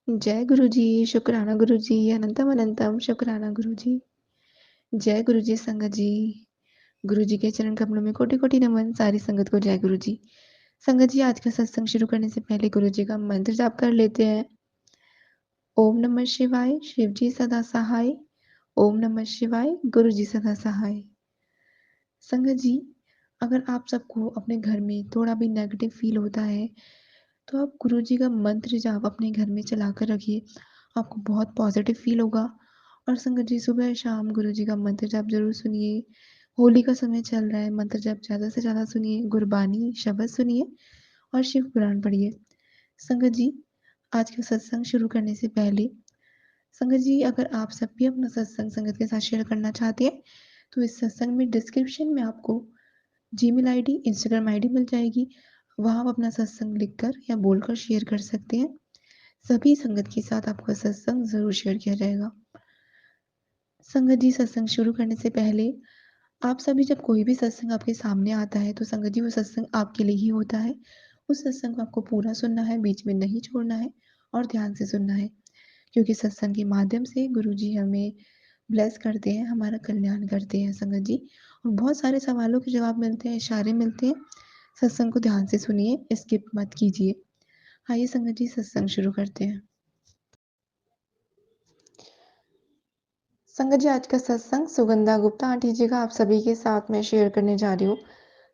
जय गुरुजी, शुक्राना गुरुजी, अनंतम अनंतम शुक्राना गुरुजी। जय गुरुजी संगत जी। गुरुजी के चरण कमलों में कोटि-कोटि नमन, सारी संगत को जय गुरुजी। संगत जी, आज का सत्संग शुरू करने से पहले गुरुजी का मंत्र जाप कर लेते हैं। ओम नमः शिवाय, शिव जी सदा सहाय। ओम नमः शिवाय, गुरुजी सदा सहाय। संगत जी, अगर आप सबको अपने घर में थोड़ा भी नेगेटिव फील होता है, तो आप गुरुजी का मंत्र जाप अपने घर में चलाकर रखिए। आपको बहुत पॉजिटिव फील होगा। और संगत जी, सुबह शाम गुरुजी का मंत्र जाप ज़रूर सुनिए। होली का समय चल रहा है, मंत्र जाप ज़्यादा से ज़्यादा सुनिए, गुरबानी शब्द सुनिए और शिव पुराण पढ़िए। संगत जी, आज का सत्संग शुरू करने से पहले संगत जी, अगर आप सब भी अपना सत्संग संगत के साथ शेयर करना चाहते हैं, तो इस सत्संग में डिस्क्रिप्शन में आपको जीमेल आईडी, इंस्टाग्राम आईडी मिल जाएगी। वहाँ आप अपना सत्संग लिखकर या बोलकर शेयर कर सकते हैं। सभी संगत के साथ आपका सत्संग ज़रूर शेयर किया जाएगा। संगत जी, सत्संग शुरू करने से पहले आप सभी, जब कोई भी सत्संग आपके सामने आता है, तो संगत जी वो सत्संग आपके लिए ही होता है। उस सत्संग को आपको पूरा सुनना है, बीच में नहीं छोड़ना है और ध्यान से सुनना है। क्योंकि सत्संग के माध्यम से गुरुजी हमें ब्लेस करते हैं, हमारा कल्याण करते हैं संगत जी। और बहुत सारे सवालों के जवाब मिलते हैं, इशारे मिलते हैं। सत्संग को ध्यान से सुनिए, स्किप मत कीजिए। आइए संगत जी, सत्संग शुरू करते हैं। संगत जी, आज का सत्संग सुगंधा गुप्ता आंटी जी का आप सभी के साथ मैं शेयर करने जा रही हूँ।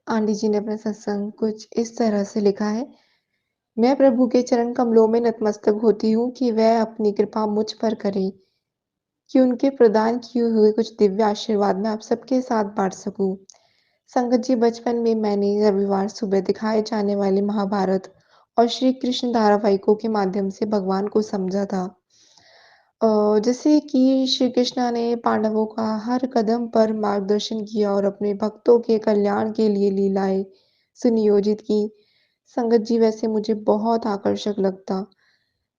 आंटी जी ने अपना सत्संग कुछ इस तरह से लिखा है। मैं प्रभु के चरण कमलों में नतमस्तक होती हूँ कि वह अपनी कृपा मुझ पर करे, कि उनके प्रदान किए हुए कुछ दिव्य आशीर्वाद मैं आप सबके साथ बांट सकूं। संगत जी, बचपन में मैंने रविवार सुबह दिखाए जाने वाले महाभारत और श्री कृष्ण धारावाहिकों के माध्यम से भगवान को समझा था। जैसे कि श्री कृष्णा ने पांडवों का हर कदम पर मार्गदर्शन किया और अपने भक्तों के कल्याण के लिए लीलाएं सुनियोजित की। संगत जी, वैसे मुझे बहुत आकर्षक लगता।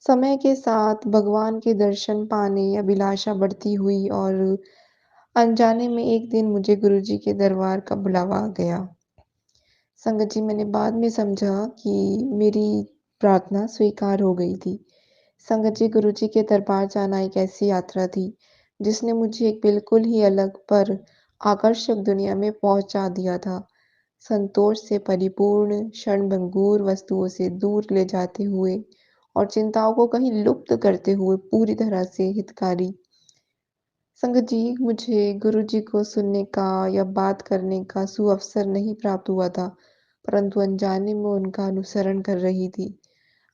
समय के साथ भगवान के दर्शन पाने अभिलाषा बढ़ती हुई और अनजाने में एक दिन मुझे गुरुजी के दरबार का बुलावा आ गया। संगत जी, मैंने बाद में समझा कि मेरी प्रार्थना स्वीकार हो गई थी। संगत जी, गुरुजी के दरबार जाना एक ऐसी यात्रा थी, जिसने मुझे एक बिल्कुल ही अलग पर आकर्षक दुनिया में पहुंचा दिया था। संतोष से परिपूर्ण, क्षणभंगुर वस्तुओं से दूर ले जाते हुए और चिंताओं को कहीं लुप्त करते हुए पूरी तरह से हितकारी। संगत जी, मुझे गुरुजी को सुनने का या बात करने का सुअवसर नहीं प्राप्त हुआ था, परंतु अनजाने में उनका अनुसरण कर रही थी।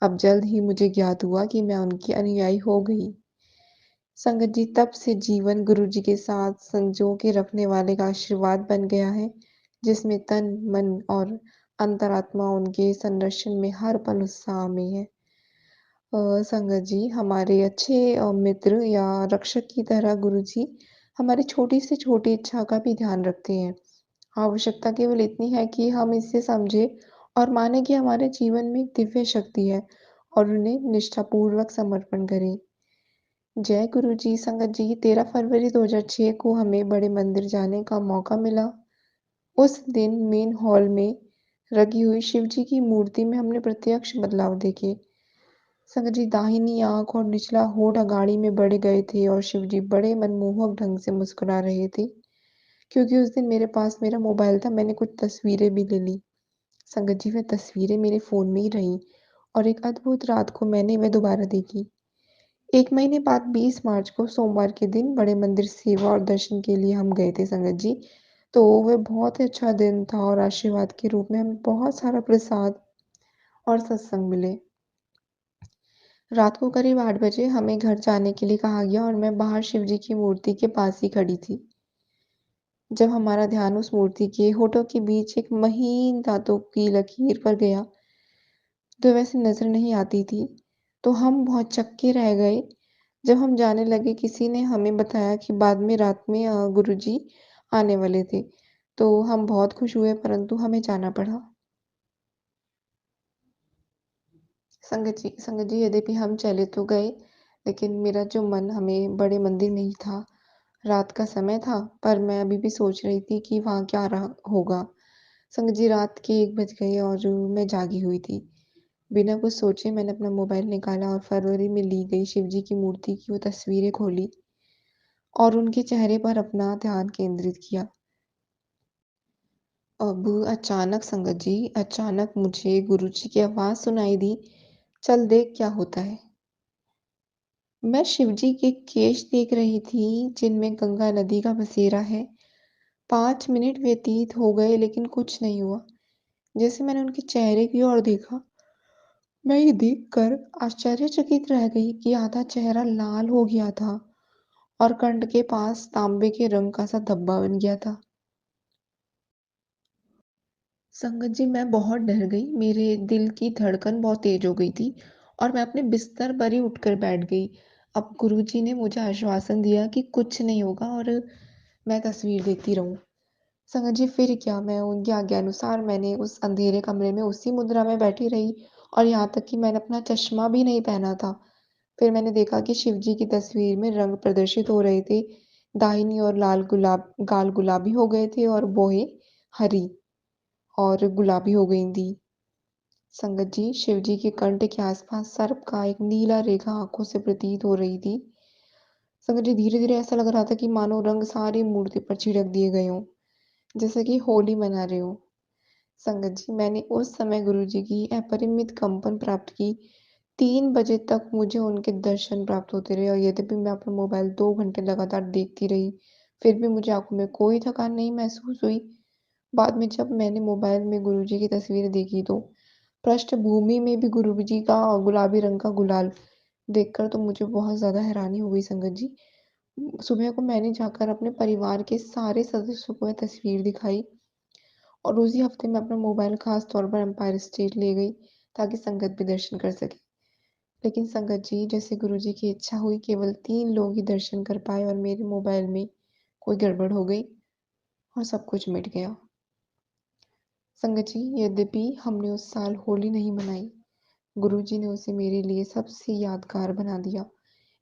अब जल्द ही मुझे ज्ञात हुआ कि मैं उनकी अनुयायी हो गई। संगत जी, तब से जीवन गुरुजी के साथ संजो के रखने वाले का आशीर्वाद बन गया है, जिसमें तन, मन और अंतरात्मा उनके संरक्षण में हर पल उत्साह में है। संगत जी, हमारे अच्छे मित्र या रक्षक की तरह गुरुजी हमारी छोटी से छोटी इच्छा का भी ध्यान रखते हैं। आवश्यकता केवल इतनी है कि हम इसे समझें और माने कि हमारे जीवन में एक दिव्य शक्ति है और उन्हें निष्ठापूर्वक समर्पण करें। जय गुरुजी। संगत जी, 13 फरवरी 2006 को हमें बड़े मंदिर जाने का मौका मिला। उस दिन मेन हॉल में लगी हुई शिव जी की मूर्ति में हमने प्रत्यक्ष बदलाव देखे। संगत जी, दाहिनी आंख और निचला होंठ अगाड़ी में बढ़ गए थे और शिव जी बड़े मनमोहक ढंग से मुस्कुरा रहे थे। क्योंकि उस दिन मेरे पास मेरा मोबाइल था, मैंने कुछ तस्वीरें भी ले ली। संगत जी, वे तस्वीरें मेरे फ़ोन में ही रहीं और एक अद्भुत रात को मैंने वह दोबारा देखी। 1 महीने बाद 20 मार्च को सोमवार के दिन बड़े मंदिर सेवा और दर्शन के लिए हम गए थे संगत जी। तो वह बहुत ही अच्छा दिन था और आशीर्वाद के रूप में हमें बहुत सारा प्रसाद और सत्संग मिले। रात को करीब 8 बजे हमें घर जाने के लिए कहा गया और मैं बाहर शिव जी की मूर्ति के पास ही खड़ी थी। जब हमारा ध्यान उस मूर्ति के होठों के बीच एक महीन दांतों की लकीर पर गया, जो वैसे नज़र नहीं आती थी, तो हम बहुत चक्के रह गए। जब हम जाने लगे, किसी ने हमें बताया कि बाद में रात में गुरुजी आने वाले थे। तो हम बहुत खुश हुए, परंतु हमें जाना पड़ा। संगत जी, यद्यपि हम चले तो गए, लेकिन मेरा जो मन हमें बड़े मंदिर में ही था। रात का समय था, पर मैं अभी भी सोच रही थी कि वहाँ क्या रहा होगा। संगत जी, रात के 1 बज गए और मैं जागी हुई थी। बिना कुछ सोचे मैंने अपना मोबाइल निकाला और फरवरी में ली गई शिव जी की मूर्ति की वो तस्वीरें खोली और उनके चेहरे पर अपना ध्यान केंद्रित किया। अब अचानक संगत जी, अचानक मुझे गुरुजी की आवाज़ सुनाई दी, "चल देख क्या होता है।" मैं शिवजी के केश देख रही थी, जिनमें गंगा नदी का बसेरा है। 5 मिनट व्यतीत हो गए लेकिन कुछ नहीं हुआ। जैसे मैंने उनके चेहरे की ओर देखा, मैं ये देखकर आश्चर्यचकित रह गई कि आधा चेहरा लाल हो गया था और कंठ के पास तांबे के रंग का सा धब्बा बन गया था। संगत जी, मैं बहुत डर गई। मेरे दिल की धड़कन बहुत तेज हो गई थी और मैं अपने बिस्तर पर ही उठकर बैठ गई। अब गुरुजी ने मुझे आश्वासन दिया कि कुछ नहीं होगा और मैं तस्वीर देखती रहूं। संगत जी, फिर क्या, मैं उनकी आज्ञानुसार मैंने उस अंधेरे कमरे में उसी मुद्रा में बैठी रही और यहाँ तक कि मैंने अपना चश्मा भी नहीं पहना था। फिर मैंने देखा कि शिव जी की तस्वीर में रंग प्रदर्शित हो रहे थे। दाहिनी ओर लाल गुलाब गाल गुलाबी हो गए थे और भौहें हरी और गुलाबी हो गई थी। संगत जी, शिव जी के कंठ के आसपास सर्प का एक नीला रेखा आंखों से प्रतीत हो रही थी। संगत जी, धीरे-धीरे ऐसा लग रहा था कि मानो रंग सारी मूर्ति पर छिड़क दिए गए हों, जैसे कि होली मना रहे हों। संगत जी, मैंने उस समय गुरुजी की अपरिमित कंपन प्राप्त की। 3 बजे तक मुझे उनके दर्शन प्राप्त होते रहे और यद्यपि मैं अपना मोबाइल 2 घंटे लगातार देखती रही, फिर भी मुझे आँखों में कोई थकान नहीं महसूस हुई। बाद में जब मैंने मोबाइल में गुरुजी की तस्वीरें देखी तो पृष्ठभूमि में भी गुरुजी का गुलाबी रंग का गुलाल देखकर तो मुझे बहुत ज़्यादा हैरानी हो गई संगत जी। सुबह को मैंने जाकर अपने परिवार के सारे सदस्यों को ये तस्वीर दिखाई और उसी हफ्ते मैं अपना मोबाइल खास तौर पर एम्पायर स्टेट ले गई ताकि संगत भी दर्शन कर सके। लेकिन संगत जी, जैसे गुरुजी की इच्छा हुई, केवल 3 लोग ही दर्शन कर पाए और मेरे मोबाइल में कोई गड़बड़ हो गई और सब कुछ मिट गया। संगत जी, यद्यपि हमने उस साल होली नहीं मनाई, गुरुजी ने उसे मेरे लिए सबसे यादगार बना दिया।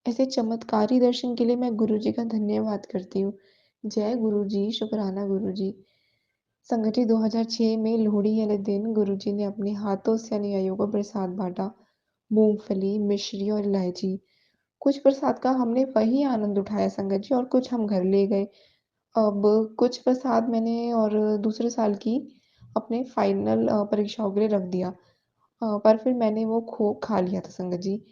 ऐसे चमत्कारी दर्शन के लिए मैं गुरुजी का धन्यवाद करती हूँ। जय गुरुजी, शुक्राना गुरुजी। संगत जी, 2006 में लोहड़ी वाले दिन गुरुजी ने अपने हाथों से अनुयायियों को प्रसाद बाँटा। मूँगफली, मिश्री और इलायची। कुछ प्रसाद का हमने वही आनंद उठाया संगत जी और कुछ हम घर ले गए। अब कुछ प्रसाद मैंने और दूसरे साल की अपने फाइनल परीक्षाओं के लिए रख दिया। पर फिर मैंने वो खो खा लिया था संगत जी।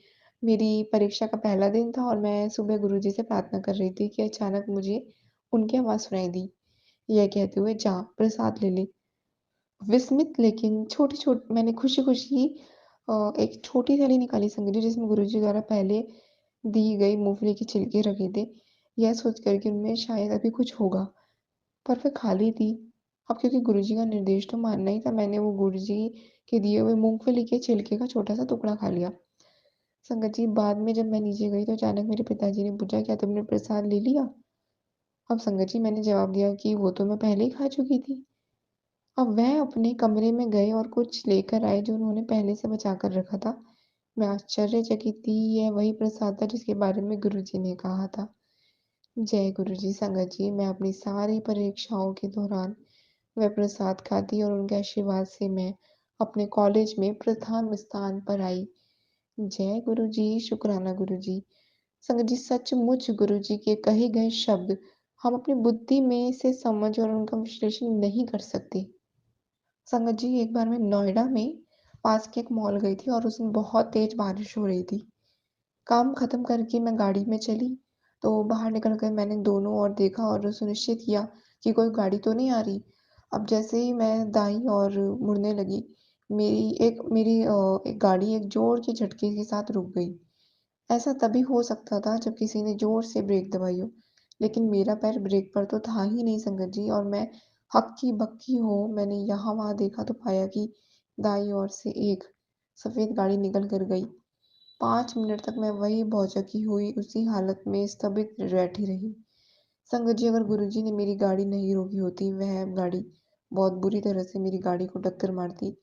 मेरी परीक्षा का पहला दिन था और मैं सुबह गुरुजी से प्रार्थना कर रही थी कि अचानक मुझे उनकी आवाज़ सुनाई दी, यह कहते हुए, "जा, प्रसाद ले ले।" विस्मित लेकिन छोटी-छोटी मैंने खुशी-खुशी एक छोटी थैली निकाली संगत जी जिसमें गुरुजी द्वारा पहले दी गई मूँगफली के छिलके रखे थे, यह सोचकर कि उनमें शायद अभी कुछ होगा, पर वे खाली थी। अब क्योंकि गुरुजी का निर्देश तो मानना ही था, मैंने वो गुरुजी के दिए हुए मूँगफली के छिलके का छोटा-सा टुकड़ा खा लिया। संगत जी, बाद में जब मैं नीचे गई तो अचानक मेरे पिताजी ने पूछा, "क्या तुमने प्रसाद ले लिया?" अब संगत जी, मैंने जवाब दिया कि वो तो मैं पहले ही खा चुकी थी। अब वह अपने कमरे में गए और कुछ लेकर आए जो उन्होंने पहले से बचा कर रखा था। मैं आश्चर्यचकित थी, यह वही प्रसाद था जिसके बारे में गुरुजी ने कहा था। जय गुरुजी। संगत जी, मैं अपनी सारी परीक्षाओं के दौरान वह प्रसाद खाती और उनके आशीर्वाद से मैं अपने कॉलेज में प्रथम स्थान पर आई। जय गुरुजी, शुक्राना गुरुजी। संगत जी, सचमुच गुरुजी के कहे गए शब्द हम अपनी बुद्धि में से समझ और उनका विश्लेषण नहीं कर सकते। संगत जी, एक बार मैं नोएडा में पास के एक मॉल गई थी और उस दिन बहुत तेज बारिश हो रही थी। काम खत्म करके मैं गाड़ी में चली, तो बाहर निकल कर मैंने दोनों ओर देखा और सुनिश्चित किया कि कोई गाड़ी तो नहीं आ रही। अब जैसे ही मैं दाईं ओर मुड़ने लगी, एक गाड़ी एक जोर के झटके के साथ रुक गई। ऐसा तभी हो सकता था जब किसी ने ज़ोर से ब्रेक दबाई हो, लेकिन मेरा पैर ब्रेक पर तो था ही नहीं संगत जी और मैं हक्की-बक्की हो मैंने यहाँ-वहाँ देखा तो पाया कि दाईं ओर से एक सफ़ेद गाड़ी निकल कर गई। 5 मिनट तक मैं वही भौचक्की हुई उसी हालत में स्तब्ध बैठी रही। संगत जी, अगर गुरुजी ने मेरी गाड़ी नहीं रोकी होती, वह गाड़ी बहुत बुरी तरह से मेरी गाड़ी को टक्कर मारती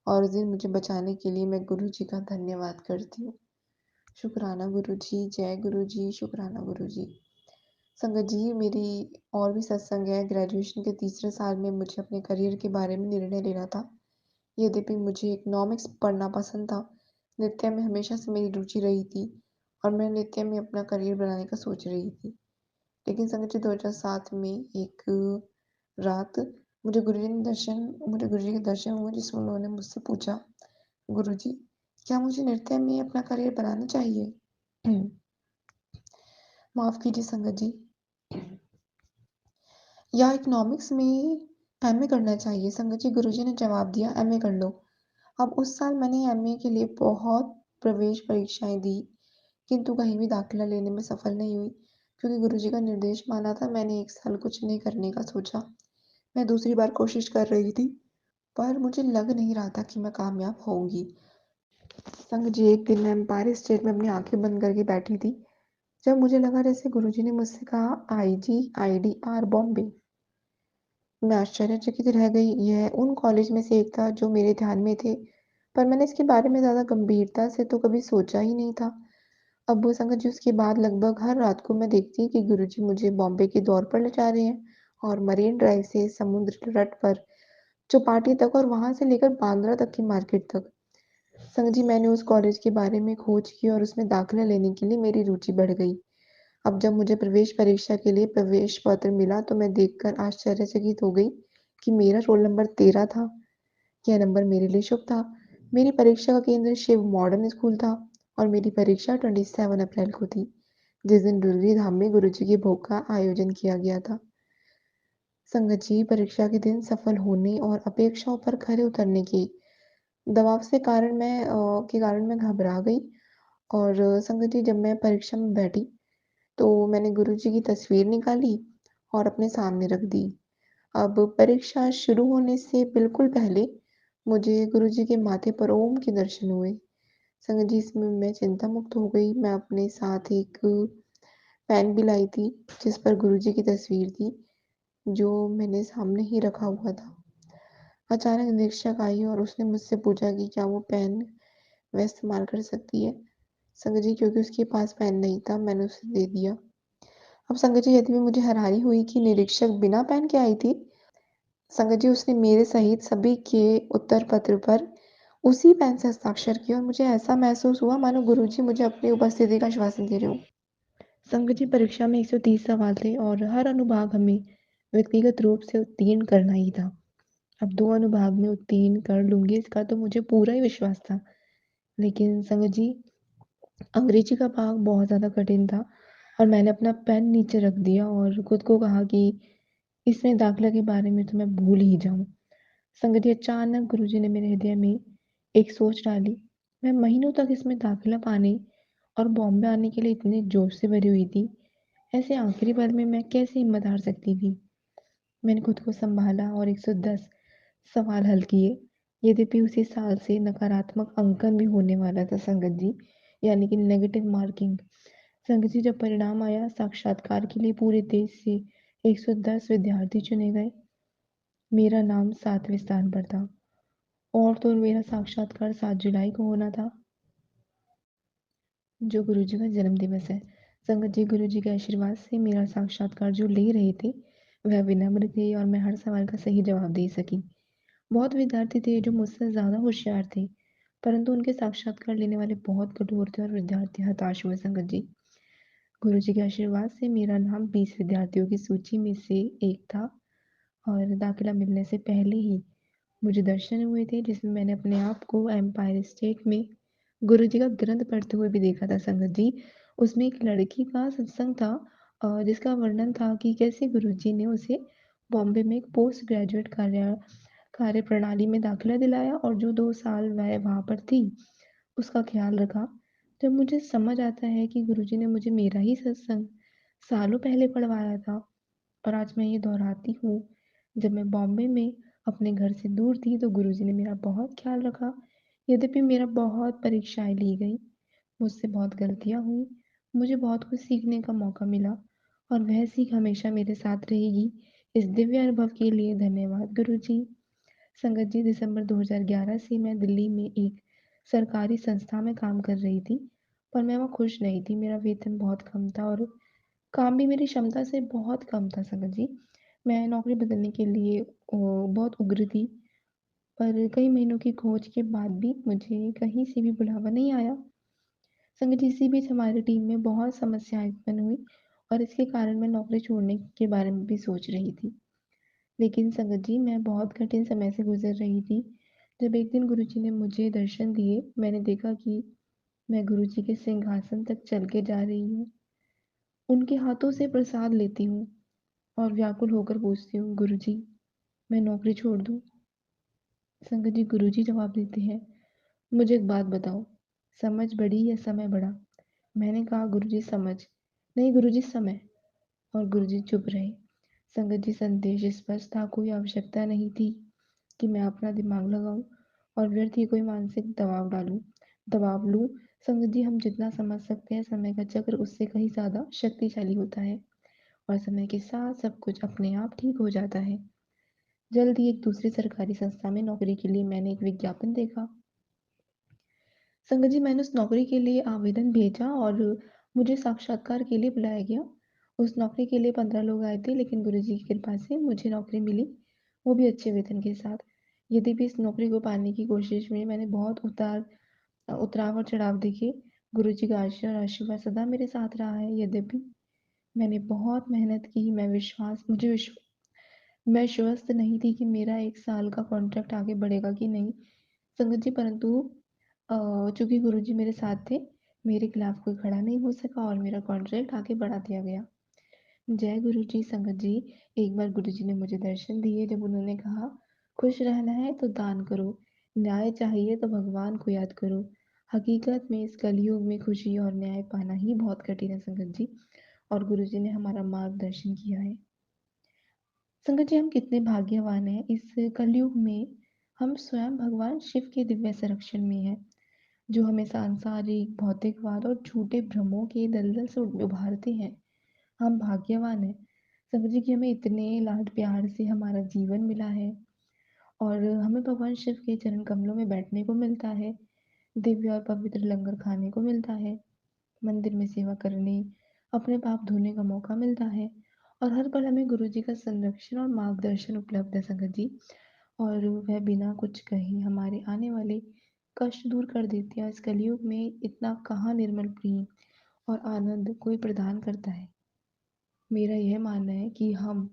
और उस दिन मुझे बचाने के लिए मैं गुरुजी का धन्यवाद करती हूँ। शुक्राना गुरुजी, जय गुरुजी, शुक्राना गुरुजी। संगत जी, मेरी और भी सत्संग है। ग्रेजुएशन के तीसरे साल में मुझे अपने करियर के बारे में निर्णय लेना था। यद्यपि मुझे इकोनॉमिक्स पढ़ना पसंद था, नृत्य में हमेशा से मेरी रुचि रही थी और मैं नृत्य में अपना करियर बनाने का सोच रही थी। लेकिन संगत जी 2007 में एक रात मुझे गुरुजी के दर्शन हुए जिसमें उन्होंने मुझसे पूछा, "गुरुजी, क्या मुझे नृत्य में अपना करियर बनाना चाहिए?" माफ़ कीजिए संगत जी। या इकोनॉमिक्स में एमए करना चाहिए? संगत जी गुरुजी ने जवाब दिया, "एमए कर लो।" अब उस साल मैंने एमए के लिए बहुत प्रवेश परीक्षाएँ दी, किंतु कहीं भी दाखिला लेने में सफल नहीं हुई, क्योंकि गुरुजी का निर्देश माना था। मैंने 1 साल कुछ नहीं करने का सोचा। मैं दूसरी बार कोशिश कर रही थी, पर मुझे लग नहीं रहा था कि मैं कामयाब होऊँगी। संग जी, एक दिन मैं एम्पायर स्टेट में अपनी आँखें बंद करके बैठी थी, जब मुझे लगा जैसे गुरुजी ने मुझसे कहा आईजीआईडीआर बॉम्बे। मैं आश्चर्यचकित रह गई। यह उन कॉलेज में से एक था जो मेरे ध्यान में थे, पर मैंने इसके बारे में ज़्यादा गंभीरता से तो कभी सोचा ही नहीं था। अब वो संगत जी उसके बाद लगभग हर रात को मैं देखती कि गुरुजी मुझे बॉम्बे के दौर पर ले जा रहे हैं और मरीन ड्राइव से समुद्र तट पर चौपाटी तक और वहाँ से लेकर बांद्रा तक की मार्केट तक। संगत जी मैंने उस कॉलेज के बारे में खोज की और उसमें दाखिला लेने के लिए मेरी रुचि बढ़ गई। अब जब मुझे प्रवेश परीक्षा के लिए प्रवेश पत्र मिला तो मैं देखकर आश्चर्यचकित हो गई कि मेरा रोल नंबर 13 था। यह नंबर मेरे लिए शुभ था। मेरी परीक्षा का केंद्र शिव मॉडर्न स्कूल था और मेरी परीक्षा 27 अप्रैल को थी, जिस दिन डुर्री धाम में गुरुजी के भोग का आयोजन किया गया था। संगत जी परीक्षा के दिन सफल होने और अपेक्षाओं पर खरे उतरने के दबाव के कारण मैं घबरा गई और संगत जी जब मैं परीक्षा में बैठी तो मैंने गुरुजी की तस्वीर निकाली और अपने सामने रख दी। अब परीक्षा शुरू होने से बिल्कुल पहले मुझे गुरुजी के माथे पर ओम के दर्शन हुए। संगत जी इसमें मैं चिंता मुक्त हो गई। मैं अपने साथ एक पेन भी लाई थी जिस पर गुरुजी की तस्वीर थी, जो मैंने सामने ही रखा हुआ था। अचानक निरीक्षक आई और उसने मुझसे पूछा कि क्या वो पेन वह इस्तेमाल कर सकती है। संगत जी क्योंकि उसके पास पेन नहीं था मैंने उसे दे दिया। अब संगत जी यद्यपि मुझे हैरानी हुई कि निरीक्षक बिना पेन के आई थी, संगत जी उसने मेरे सहित सभी के उत्तर पत्र पर उसी पेन से हस्ताक्षर किए और मुझे ऐसा महसूस हुआ मानो गुरुजी मुझे अपनी उपस्थिति का आश्वासन दे रहे हों। संगत जी परीक्षा में 130 सवाल थे और हर अनुभाग हमें व्यक्तिगत रूप से उत्तीर्ण करना ही था। अब 2 अनुभाग में उत्तीर्ण कर लूँगी इसका तो मुझे पूरा ही विश्वास था। लेकिन संगत जी अंग्रेजी का भाग बहुत ज़्यादा कठिन था और मैंने अपना पेन नीचे रख दिया और खुद को कहा कि इसमें दाखिला के बारे में तो मैं भूल ही जाऊँ। संगत जी अचानक गुरुजी ने मेरे हृदय में एक सोच डाली। मैं महीनों तक इसमें दाखिला पाने और बॉम्बे आने के लिए इतने जोश से भरी हुई थी। ऐसे आखिरी पल में मैं कैसे हिम्मत हार सकती थी? मैंने खुद को सँभाला और 110 सवाल हल किए। यद्यपि उसी साल से नकारात्मक अंकन भी होने वाला था संगत जी, यानी कि नेगेटिव मार्किंग। संगत जी जब परिणाम आया साक्षात्कार के लिए पूरे देश से 110 विद्यार्थी चुने गए। मेरा नाम 7वें स्थान पर था और तो मेरा साक्षात्कार 7 जुलाई को होना था, जो गुरुजी का जन्मदिवस है। संगत जी गुरुजी के आशीर्वाद से मेरा साक्षात्कार जो ले रहे थे, वह विनम्र थे और मैं हर सवाल का सही जवाब दे सकी। बहुत विद्यार्थी थे जो मुझसे ज़्यादा होशियार थे, परंतु उनके साक्षात्कार लेने वाले बहुत कठोर थे और विद्यार्थी हताश हुए संगत जी। गुरुजी के आशीर्वाद से मेरा नाम 20 विद्यार्थियों की सूची में से एक था और दाखिला मिलने से पहले ही मुझे दर्शन हुए थे जिसमें मैंने अपने आप को एम्पायर स्टेट में गुरुजी का ग्रंथ पढ़ते हुए भी देखा था संगत जी। उसमें एक लड़की का सत्संग था जिसका वर्णन था कि कैसे गुरुजी ने उसे बॉम्बे में एक पोस्ट ग्रेजुएट कार्यप्रणाली में दाखिला दिलाया और जो 2 साल वह वहाँ पर थी, उसका ख़्याल रखा। जब मुझे समझ आता है कि गुरुजी ने मुझे मेरा ही सत्संग सालों पहले पढ़वाया था और आज मैं ये दोहराती हूँ, जब मैं बॉम्बे में अपने घर से दूर थी तो गुरुजी ने मेरा बहुत ख़्याल रखा। यद्यपि मेरा बहुत परीक्षाएँ ली गईं, मुझसे बहुत गलतियाँ हुईं, मुझे बहुत कुछ सीखने का मौका मिला और वह सीख हमेशा मेरे साथ रहेगी। इस दिव्य अनुभव के लिए धन्यवाद गुरुजी। संगत जी दिसंबर 2011 से मैं दिल्ली में एक सरकारी संस्था में काम कर रही थी, पर मैं वहाँ खुश नहीं थी। मेरा वेतन बहुत कम था और काम भी मेरी क्षमता से बहुत कम था संगत जी। मैं नौकरी बदलने के लिए बहुत उग्र थी पर कई महीनों की खोज के बाद भी मुझे कहीं से भी बुलावा नहीं आया। संगत जी, इसी बीच हमारी टीम में बहुत समस्याएँ उत्पन्न हुई और इसके कारण मैं नौकरी छोड़ने के बारे में भी सोच रही थी। लेकिन संगत जी, मैं बहुत कठिन समय से गुज़र रही थी। जब एक दिन गुरुजी ने मुझे दर्शन दिए, मैंने देखा कि मैं गुरुजी के सिंहासन तक चल के जा रही हूँ। उनके हाथों से प्रसाद लेती हूँ और व्याकुल होकर पूछती हूँ, गुरुजी, मैं नौकरी छोड़ दूँ? संगत जी, गुरुजी जवाब देते हैं, मुझे एक बात बताओ, समझ बड़ी या समय बड़ा? मैंने कहा, गुरुजी समझ। नहीं गुरुजी, समय। और गुरुजी चुप रहे। संगत जी, संदेश स्पष्ट था, कोई आवश्यकता नहीं थी कि मैं अपना दिमाग लगाऊं और व्यर्थ ही कोई मानसिक दबाव लूं। संगत जी, हम जितना समझ सकते हैं समय का चक्र उससे कहीं ज्यादा शक्तिशाली होता है और समय के साथ सब कुछ अपने आप ठीक हो जाता है। जल्द ही एक दूसरी सरकारी संस्था में नौकरी के लिए मैंने एक विज्ञापन देखा। संगत जी, मैंने उस नौकरी के लिए आवेदन भेजा और मुझे साक्षात्कार के लिए बुलाया गया। उस नौकरी के लिए 15 लोग आए थे, लेकिन गुरुजी की कृपा से मुझे नौकरी मिली, वो भी अच्छे वेतन के साथ। यद्यपि इस नौकरी को पाने की कोशिश में मैंने बहुत उतराव और चढ़ाव देखे, गुरुजी का आशीर्वाद सदा मेरे साथ रहा है। यद्यपि मैंने बहुत मेहनत की, मैं विश्वस्त नहीं थी कि मेरा 1 साल का कॉन्ट्रैक्ट आगे बढ़ेगा कि नहीं। संगत जी, परंतु चूँकि गुरुजी मेरे साथ थे, मेरे खिलाफ कोई खड़ा नहीं हो सका और मेरा कॉन्ट्रैक्ट आगे बढ़ा दिया गया। जय गुरुजी। संगत जी, एक बार गुरुजी ने मुझे दर्शन दिए जब उन्होंने कहा, खुश रहना है तो दान करो, न्याय चाहिए तो भगवान को याद करो। हकीकत में इस कलयुग में खुशी और न्याय पाना ही बहुत कठिन है संगत जी, और गुरुजी ने हमारा मार्गदर्शन किया है। संगत जी, हम कितने भाग्यवान हैं, इस कलयुग में हम स्वयं भगवान शिव के दिव्य संरक्षण में हैं, जो हमें सांसारिक भौतिकवाद और झूठे भ्रमों के दलदल से उभारते हैं। हम भाग्यवान हैं समझिए कि हमें इतने लाड प्यार से हमारा जीवन मिला है और हमें भगवान शिव के चरण कमलों में बैठने को मिलता है, दिव्य और पवित्र लंगर खाने को मिलता है, मंदिर में सेवा करने, अपने पाप धोने का मौका मिलता है और हर पल हमें गुरु जी का संरक्षण और मार्गदर्शन उपलब्ध है संगत जी। और वह बिना कुछ कहे हमारे आने वाले कष्ट दूर कर देते हैं। इस कलयुग में इतना कहाँ निर्मल प्रेम और आनंद कोई प्रदान करता है। मेरा यह मानना है कि हम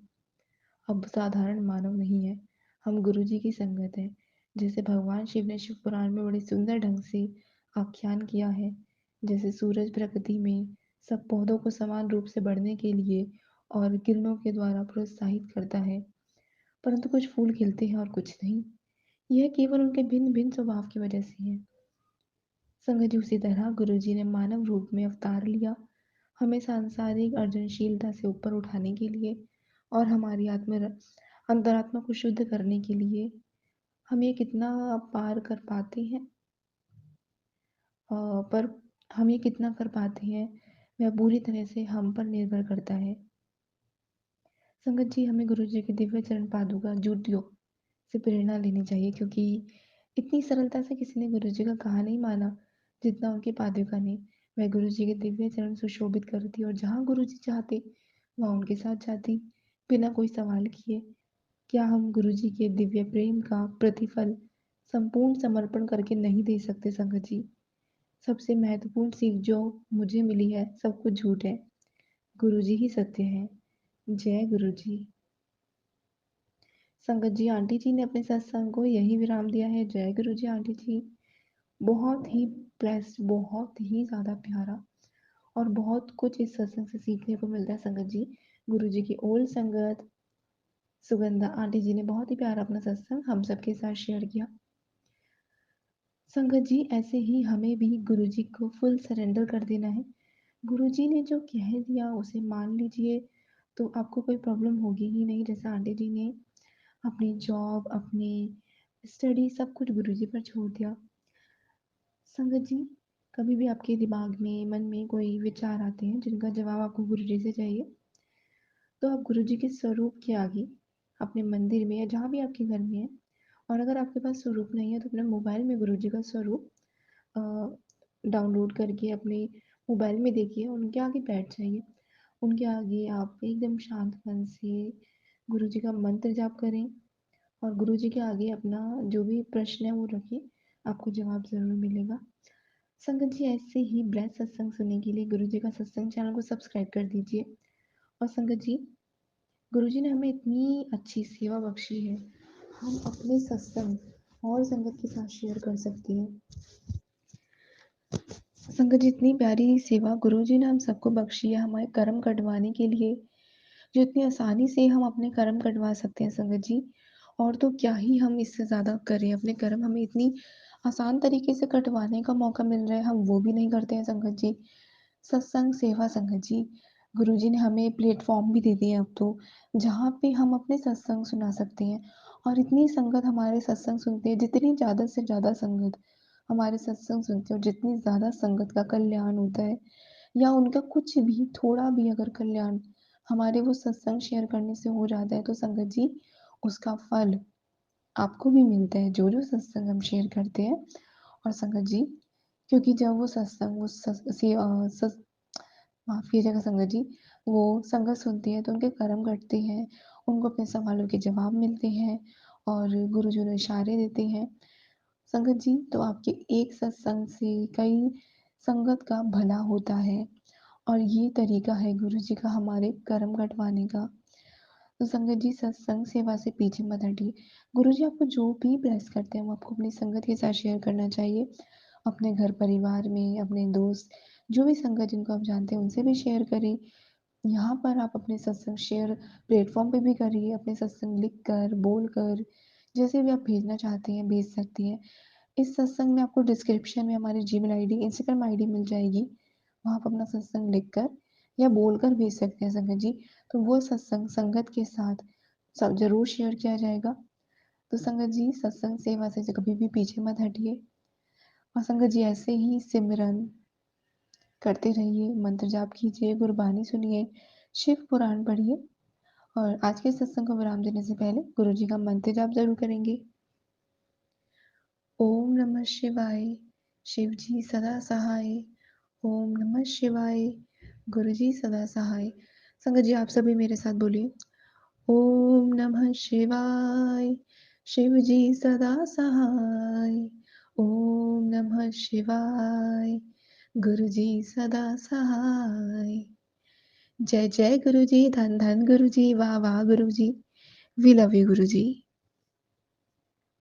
अब साधारण मानव नहीं है, हम गुरुजी की संगत है। जैसे भगवान शिव ने शिव पुराण में बड़े सुंदर ढंग से आख्यान किया है, जैसे सूरज प्रकृति में सब पौधों को समान रूप से बढ़ने के लिए और किरणों के द्वारा प्रोत्साहित करता है, परंतु कुछ फूल खिलते हैं और कुछ नहीं। यह केवल उनके भिन्न भिन्न स्वभाव की वजह से है। संगत जी, उसी तरह गुरुजी ने मानव रूप में अवतार लिया, हमें सांसारिक अर्जनशीलता से ऊपर उठाने के लिए और हमारी अंतरात्मा को शुद्ध करने के लिए। हम ये कितना पार कर पाते हैं, पर हम ये कितना कर पाते हैं, वह पूरी तरह से हम पर निर्भर करता है। संगत जी, हमें गुरु जी के दिव्य चरण पादुका जूतियों से प्रेरणा लेनी चाहिए, क्योंकि इतनी सरलता से किसी ने गुरु जी का कहा नहीं माना जितना उनकी पादुका ने। वह गुरु जी के दिव्य चरण सुशोभित करती और जहाँ गुरु जी चाहते वहाँ उनके साथ जाती, बिना कोई सवाल किए। क्या हम गुरु जी के दिव्य प्रेम का प्रतिफल संपूर्ण समर्पण करके नहीं दे सकते संगत जी? सबसे महत्वपूर्ण सीख जो मुझे मिली है, सब कुछ झूठ है, गुरु जी ही सत्य है। जय गुरु जी। संगत जी, आंटी जी ने अपने सत्संग को यही विराम दिया है। जय गुरु जी आंटी जी। बहुत ही ब्लेस्ड, बहुत ही ज़्यादा प्यारा और बहुत कुछ इस सत्संग से सीखने को मिलता है संगत जी। गुरु जी की ओल्ड संगत सुगंधा आंटी जी ने बहुत ही प्यारा अपना सत्संग हम सबके साथ शेयर किया। संगत जी, ऐसे ही हमें भी गुरु जी को फुल सरेंडर कर देना है। गुरु जी ने जो कह दिया उसे मान लीजिए, तो आपको कोई प्रॉब्लम होगी ही नहीं। जैसे आंटी जी ने अपनी जॉब, अपनी स्टडी सब कुछ गुरुजी पर छोड़ दिया। संगत जी, कभी भी आपके दिमाग में, मन में कोई विचार आते हैं जिनका जवाब आपको गुरुजी से चाहिए, तो आप गुरुजी के स्वरूप के आगे अपने मंदिर में या जहाँ भी आपके घर में है, और अगर आपके पास स्वरूप नहीं है तो अपने मोबाइल में गुरुजी का स्वरूप डाउनलोड करके अपने मोबाइल में देखिए, उनके आगे बैठ जाइए। उनके आगे आप एकदम शांत मन से गुरुजी का मंत्र जाप करें और गुरुजी के आगे अपना जो भी प्रश्न है वो रखिए, आपको जवाब ज़रूर मिलेगा। संगत जी, ऐसे ही ब्रह्म सत्संग सुनने के लिए गुरुजी का सत्संग चैनल को सब्सक्राइब कर दीजिए। और संगत जी, गुरुजी ने हमें इतनी अच्छी सेवा बख्शी है, हम अपने सत्संग और संगत के साथ शेयर कर सकते हैं। संगत जी, इतनी प्यारी सेवा गुरुजी ने हम सबको बख्शी है हमारे कर्म कटवाने के लिए, जो इतनी आसानी से हम अपने कर्म कटवा सकते हैं संगत जी। और तो क्या ही हम इससे ज़्यादा करें, अपने कर्म हमें इतनी आसान तरीके से कटवाने का मौका मिल रहा है, हम वो भी नहीं करते हैं संगत जी। सत्संग सेवा संगत जी, गुरुजी ने हमें प्लेटफ़ॉर्म भी दे दिए हैं अब तो, जहाँ पे हम अपने सत्संग सुना सकते हैं। और इतनी संगत हमारे सत्संग सुनती है, जितनी ज़्यादा से ज़्यादा संगत हमारे सत्संग सुनते हैं और जितनी ज़्यादा संगत का कल्याण होता है, या उनका कुछ भी थोड़ा भी अगर कल्याण हमारे वो सत्संग शेयर करने से हो जाता है, तो संगत जी, उसका फल आपको भी मिलता है, जो-जो सत्संग हम शेयर करते हैं। और संगत जी, क्योंकि जब वो सत्संग वो सस से सस माफ़ कीजिएगा संगत जी, वो संगत सुनती है तो उनके कर्म कटते हैं, उनको अपने सवालों के जवाब मिलते हैं और गुरुजी उन्हें इशारे देते हैं। संगत जी, तो आपके एक सत्संग से कई संगत का भला होता है, और ये तरीका है गुरुजी का हमारे कर्म कटवाने का। तो संगत जी, सत्संग सेवा से पीछे मत हटिए। गुरुजी आपको जो भी ब्लेस करते हैं, वो आपको अपनी संगत के साथ शेयर करना चाहिए। अपने घर परिवार में, अपने दोस्त, जो भी संगत जिनको आप जानते हैं, उनसे भी शेयर करें। यहाँ पर आप अपने सत्संग शेयर प्लेटफ़ॉर्म पे भी करिए, अपने सत्संग लिख कर, बोल कर, जैसे भी आप भेजना चाहते हैं, भेज सकती हैं। इस सत्संग में आपको डिस्क्रिप्शन में हमारी जीमेल आईडी, इंस्टाग्राम आईडी मिल जाएगी। वहाँ आप अपना सत्संग लिखकर या बोलकर भेज सकते हैं संगत जी। तो वो सत्संग संगत के साथ सब ज़रूर शेयर किया जाएगा। तो संगत जी, सत्संग सेवा से कभी भी पीछे मत हटिए। और संगत जी, ऐसे ही सिमरन करते रहिए, मंत्र जाप कीजिए, गुरबानी सुनिए, शिव पुराण पढ़िए। और आज के सत्संग को विराम देने से पहले गुरुजी का मंत्र जाप ज़रूर करेंगे। ओम नमः शिवाय, शिव जी सदा सहाय। ओम नमः शिवाय, गुरु जी सदा सहाय। संगत जी, आप सभी मेरे साथ बोलिए। ओम नमः शिवाय, शिव जी सदा सहाय। ओम नमः शिवाय, गुरु जी सदा सहाय। जय जय गुरु जी, धन धन गुरु जी, वाह वाह गुरु जी, we love you Guru ji.